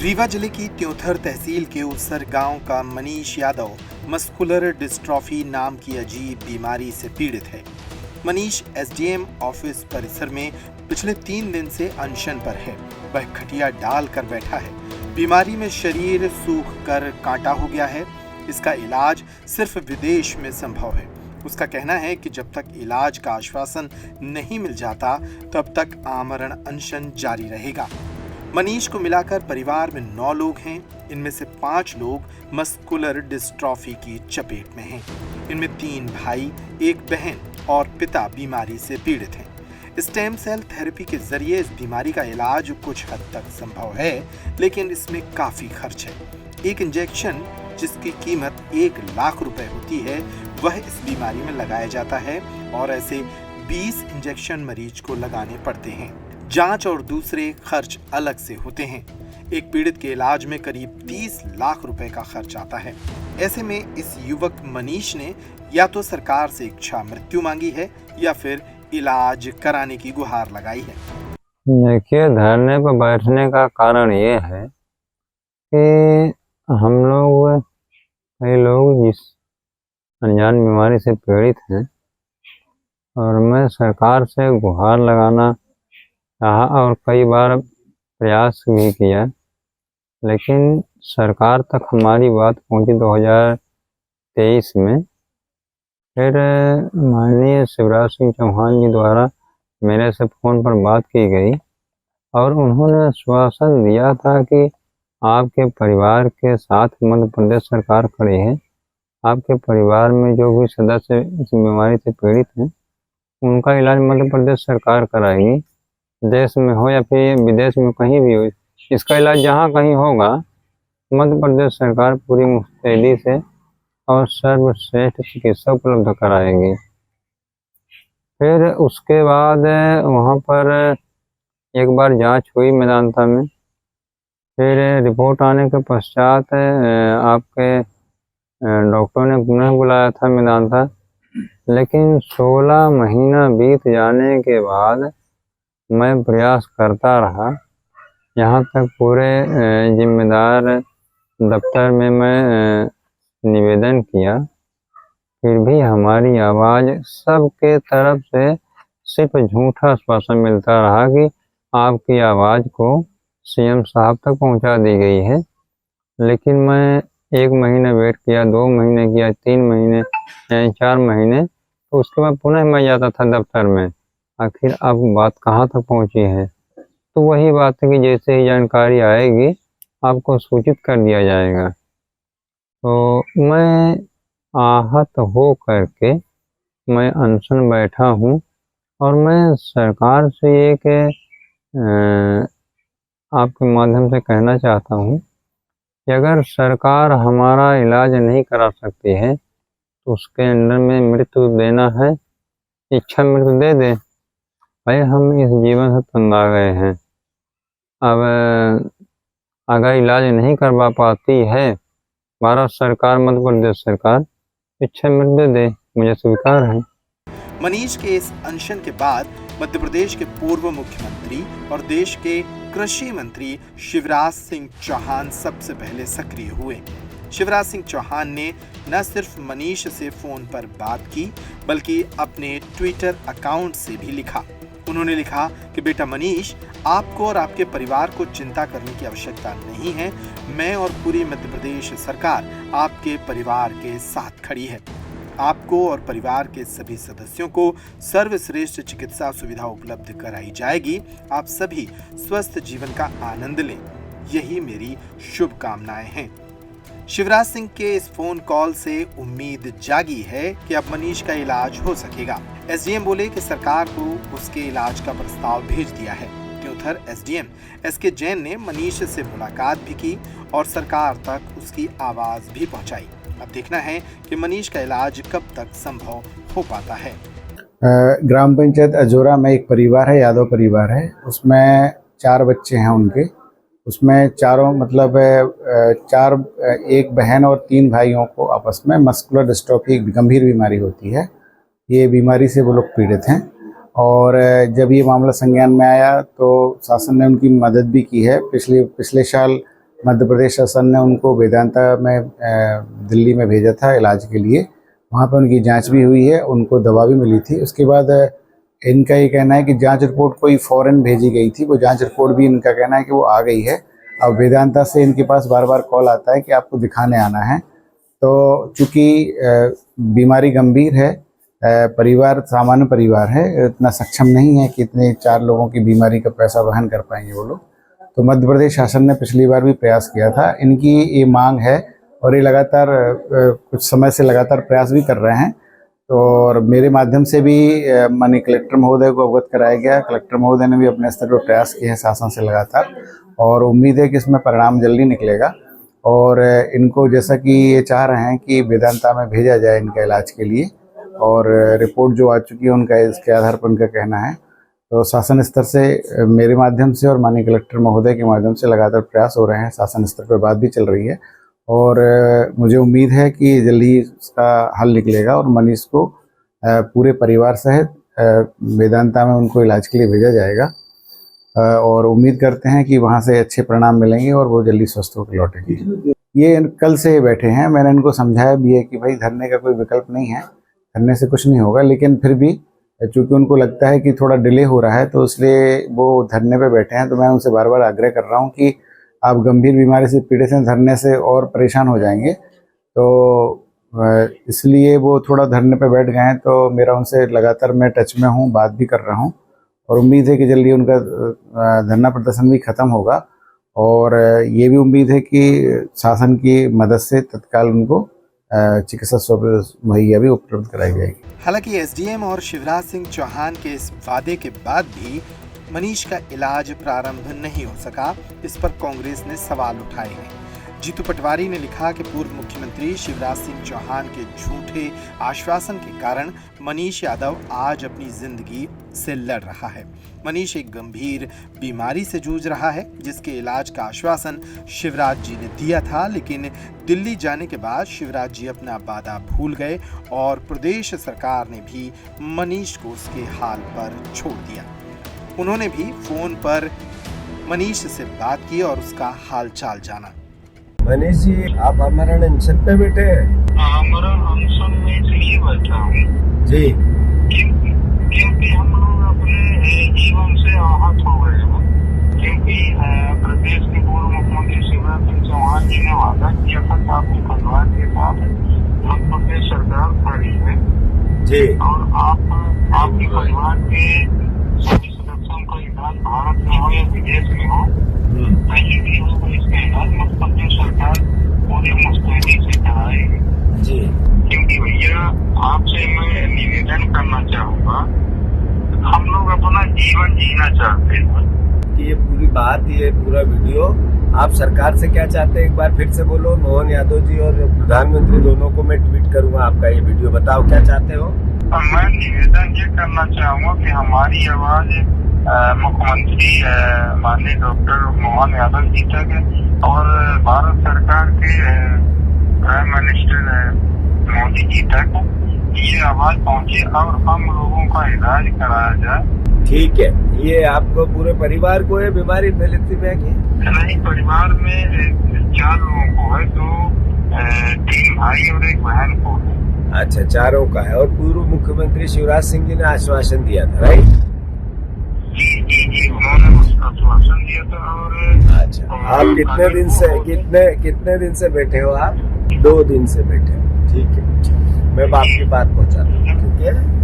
रीवा जिले की त्योंथर तहसील के उसर गांव का मनीष यादव मस्कुलर डिस्ट्रॉफी नाम की अजीब बीमारी से पीड़ित है। मनीष एसडीएम ऑफिस परिसर में पिछले 3 दिन से अनशन पर है। वह खटिया डाल कर बैठा है। बीमारी में शरीर सूख कर कांटा हो गया है। इसका इलाज सिर्फ विदेश में संभव है। उसका कहना है कि जब तक इलाज का आश्वासन नहीं मिल जाता तब तक आमरण अनशन जारी रहेगा। मनीष को मिलाकर परिवार में 9 लोग हैं। इनमें से 5 लोग मस्कुलर डिस्ट्रॉफी की चपेट में हैं। इनमें 3 भाई, 1 बहन और पिता बीमारी से पीड़ित हैं। स्टेम सेल थेरेपी के जरिए इस बीमारी का इलाज कुछ हद तक संभव है, लेकिन इसमें काफी खर्च है। एक इंजेक्शन जिसकी कीमत 1 लाख रुपए होती है, वह इस बीमारी में लगाया जाता है और ऐसे 20 इंजेक्शन मरीज को लगाने पड़ते हैं। जांच और दूसरे खर्च अलग से होते हैं। एक पीड़ित के इलाज में करीब 30 लाख रुपए का खर्च आता है। ऐसे में इस युवक मनीष ने या तो सरकार से इच्छा मृत्यु मांगी है या फिर इलाज कराने की गुहार लगाई है। देखिए, धरने पर बैठने का कारण ये है कि हम लोग कई लोग जिस अनजान बीमारी से पीड़ित हैं और मैं सरकार से गुहार लगाना चाहा और कई बार प्रयास भी किया, लेकिन सरकार तक हमारी बात पहुंची 2023 में। फिर माननीय शिवराज सिंह चौहान जी द्वारा मेरे से फ़ोन पर बात की गई और उन्होंने आश्वासन दिया था कि आपके परिवार के साथ मध्य प्रदेश सरकार खड़ी है। आपके परिवार में जो भी सदस्य इस बीमारी से पीड़ित हैं, उनका इलाज मध्य प्रदेश सरकार कराएगी। देश में हो या फिर विदेश में कहीं भी हो, इसका इलाज जहाँ कहीं होगा मध्य प्रदेश सरकार पूरी मुस्तैदी से और सर्वश्रेष्ठ चिकित्सा उपलब्ध कराएगी। फिर उसके बाद वहाँ पर एक बार जांच हुई मेदांता में। फिर रिपोर्ट आने के पश्चात आपके डॉक्टर ने पुनः बुलाया था मेदांता, लेकिन 16 महीना बीत जाने के बाद मैं प्रयास करता रहा। यहाँ तक पूरे जिम्मेदार दफ्तर में मैं निवेदन किया, फिर भी हमारी आवाज़ सबके तरफ से सिर्फ झूठा आश्वासन मिलता रहा कि आपकी आवाज़ को सीएम साहब तक पहुंचा दी गई है। लेकिन मैं 1 महीने वेट किया, 2 महीने किया, 3 महीने, 4 महीने, तो उसके बाद पुनः मैं जाता था दफ्तर में। आखिर अब बात कहाँ तक पहुंची है? तो वही बात है कि जैसे ही जानकारी आएगी आपको सूचित कर दिया जाएगा। तो मैं आहत हो करके मैं अनशन बैठा हूँ और मैं सरकार से एक आपके माध्यम से कहना चाहता हूँ कि अगर सरकार हमारा इलाज नहीं करा सकती है तो उसके अंडर में मृत्यु देना है, इच्छा मृत्यु दे दे। भाई, हम इस जीवन से तंग आ गए हैं। अब अगर इलाज नहीं करवा पाती है भारत सरकार, मध्य प्रदेश सरकार, इच्छा मृत्यु दे, मुझे स्वीकार है। मनीष के इस अनशन के बाद मध्य प्रदेश के पूर्व मुख्यमंत्री और देश के कृषि मंत्री शिवराज सिंह चौहान सबसे पहले सक्रिय हुए। शिवराज सिंह चौहान ने न सिर्फ मनीष से फोन पर बात की, बल्कि अपने ट्विटर अकाउंट से भी लिखा। उन्होंने लिखा कि बेटा मनीष, आपको और आपके परिवार को चिंता करने की आवश्यकता नहीं है। मैं और पूरी मध्य प्रदेश सरकार आपके परिवार के साथ खड़ी है। आपको और परिवार के सभी सदस्यों को सर्वश्रेष्ठ चिकित्सा सुविधा उपलब्ध कराई जाएगी। आप सभी स्वस्थ जीवन का आनंद लें, यही मेरी शुभकामनाएं हैं। शिवराज सिंह के इस फोन कॉल से उम्मीद जागी है कि अब मनीष का इलाज हो सकेगा। एसडीएम बोले कि सरकार को उसके इलाज का प्रस्ताव भेज दिया है। त्योंथर एसडीएम एसके जैन ने मनीष से मुलाकात भी की और सरकार तक उसकी आवाज भी पहुंचाई। अब देखना है कि मनीष का इलाज कब तक संभव हो पाता है। ग्राम पंचायत अजोरा में एक परिवार है, यादव परिवार है। उसमें 4 बच्चे हैं उनके। उसमें चारों मतलब 1 बहन और 3 भाइयों को आपस में मस्कुलर डिस्ट्रॉफी एक गंभीर बीमारी होती है। ये बीमारी से वो लोग पीड़ित हैं और जब ये मामला संज्ञान में आया तो शासन ने उनकी मदद भी की है। पिछले साल मध्य प्रदेश शासन ने उनको वेदांता में दिल्ली में भेजा था इलाज के लिए। वहाँ पर उनकी जांच भी हुई है, उनको दवा भी मिली थी। उसके बाद इनका ये कहना है कि जांच रिपोर्ट कोई फॉरेन भेजी गई थी, वो जांच रिपोर्ट भी इनका कहना है कि वो आ गई है। अब वेदांता से इनके पास बार बार कॉल आता है कि आपको दिखाने आना है। तो चूँकि बीमारी गंभीर है, परिवार सामान्य परिवार है, इतना सक्षम नहीं है कि इतने 4 लोगों की बीमारी का पैसा वहन कर पाएंगे वो लोग। तो मध्य प्रदेश शासन ने पिछली बार भी प्रयास किया था। इनकी ये मांग है और ये लगातार कुछ समय से लगातार प्रयास भी कर रहे हैं। तो और मेरे माध्यम से भी माननीय कलेक्टर महोदय को अवगत कराया गया। कलेक्टर महोदय ने भी अपने स्तर पर प्रयास किए हैं शासन से लगातार, और उम्मीद है कि इसमें परिणाम जल्दी निकलेगा। और इनको जैसा कि ये चाह रहे हैं कि वेदांता में भेजा जाए इनका इलाज के लिए, और रिपोर्ट जो आ चुकी है उनका इसके आधार पर उनका कहना है। तो शासन स्तर से मेरे माध्यम से और माननीय कलेक्टर महोदय के माध्यम से लगातार प्रयास हो रहे हैं। शासन स्तर पर बात भी चल रही है और मुझे उम्मीद है कि जल्दी ही इसका हल निकलेगा और मनीष को पूरे परिवार सहित वेदांता में उनको इलाज के लिए भेजा जाएगा। और उम्मीद करते हैं कि वहाँ से अच्छे परिणाम मिलेंगे और वो जल्दी स्वस्थ होकर लौटेंगे। ये कल से बैठे हैं, मैंने इनको समझाया भी है कि भाई धरने का कोई विकल्प नहीं है, धरने से कुछ नहीं होगा, लेकिन फिर भी चूँकि उनको लगता है कि थोड़ा डिले हो रहा है तो इसलिए वो धरने पे बैठे हैं। तो मैं उनसे बार बार आग्रह कर रहा हूँ कि आप गंभीर बीमारी से पीड़ित हैं, धरने से और परेशान हो जाएंगे। तो इसलिए वो थोड़ा धरने पे बैठ गए हैं। तो मेरा उनसे लगातार मैं टच में हूँ, बात भी कर रहा हूँ और उम्मीद है कि जल्दी उनका धरना प्रदर्शन भी ख़त्म होगा। और ये भी उम्मीद है कि शासन की मदद से तत्काल उनको चिकित्सा मुहैया भी उपलब्ध कराई जाएगी। हालांकि एसडीएम और शिवराज सिंह चौहान के इस वादे के बाद भी मनीष का इलाज प्रारंभ नहीं हो सका, इस पर कांग्रेस ने सवाल उठाए हैं। जीतू पटवारी ने लिखा कि पूर्व मुख्यमंत्री शिवराज सिंह चौहान के झूठे आश्वासन के कारण मनीष यादव आज अपनी जिंदगी से लड़ रहा है। मनीष एक गंभीर बीमारी से जूझ रहा है जिसके इलाज का आश्वासन शिवराज जी ने दिया था, लेकिन दिल्ली जाने के बाद शिवराज जी अपना वादा भूल गए और प्रदेश सरकार ने भी मनीष को उसके हाल पर छोड़ दिया। उन्होंने भी फोन पर मनीष से बात की और उसका हालचाल जाना। मनीष जी, आप हमारा अनशन पे बैठे हैं? हमारा अनशन में इसलिए बैठा हूँ जी, क्योंकि हम लोग अपने जीवन से आहत हो गए हैं। क्योंकि प्रदेश के पूर्व मुख्यमंत्री शिवराज सिंह चौहान जी ने वादा किया था कि आपके परिवार के साथ मध्य प्रदेश सरकार खड़ी है जी, और आपके परिवार के सभी सदस्यों का इलाज भारत में हो या विदेश में हो, कहीं भी हो, इसका इलाज मध्य प्रदेश सरकार पूरी मुस्तैदी से कराएगी जी। क्योंकि भैया आपसे मैं निवेदन करना चाहूँगा, हम लोग अपना जीवन जीना चाहते हैं। कि ये पूरी बात, ये पूरा वीडियो आप सरकार से क्या चाहते हैं, एक बार फिर से बोलो। मोहन यादव जी और प्रधानमंत्री दोनों को मैं ट्वीट करूंगा आपका ये वीडियो, बताओ क्या चाहते हो। मैं निवेदन ये करना चाहूँगा कि हमारी आवाज मुख्यमंत्री माननीय डॉक्टर मोहन यादव जी तक और भारत सरकार के प्राइम मिनिस्टर मोदी जी तक ये आवाज पहुंचे और हम लोगों का इलाज कराया जाए। ठीक है, ये आपको पूरे परिवार को है बीमारी फैलती में की? नहीं, परिवार में 4 लोगों को है, 3 भाई और 1 बहन को है। अच्छा, 4 का है। और पूर्व मुख्यमंत्री शिवराज सिंह जी ने आश्वासन दिया था, राइट? जी, उन्होंने आश्वासन दिया था। और अच्छा, आप कितने दिन से बैठे हो आप? 2 दिन से बैठे हो, ठीक है। मैं आपकी बात पहुंचाता हूँ, ठीक है।